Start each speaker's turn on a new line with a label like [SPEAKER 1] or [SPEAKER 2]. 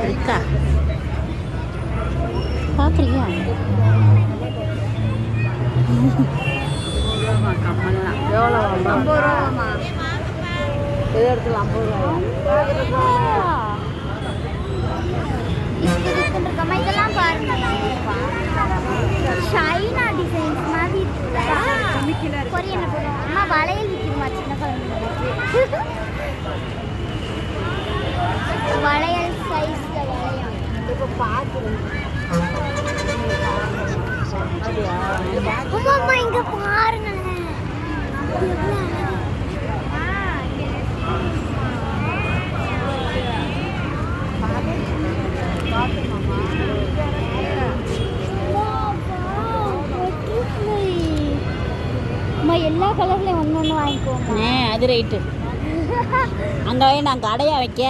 [SPEAKER 1] இருக்கா பார்க்குறியா? கம்மல்லாம் எவ்வளோ? 50 ரூபாமா? எது எடுத்துலாம்? 50 ரூபாயா?
[SPEAKER 2] இதெல்லாம் பாருங்க, சைனா டிசைன்ஸ் மாதிரி இருக்குல்ல. கொரியன்ல போடுவோம். அம்மா வளையல் விற்கிறமா சின்ன குழந்தைங்களுக்கு? வளையல் சைஸ்ல வளையல் இப்போ பார்க்குறேன். அம்மா இங்க பாருங்களேன். அம்மா எல்லா கலர்லையும் ஒன்று ஒன்று வாங்கிக்கோங்க.
[SPEAKER 1] அது ரைட்டு. அங்கே நான் கடையாக வைக்க.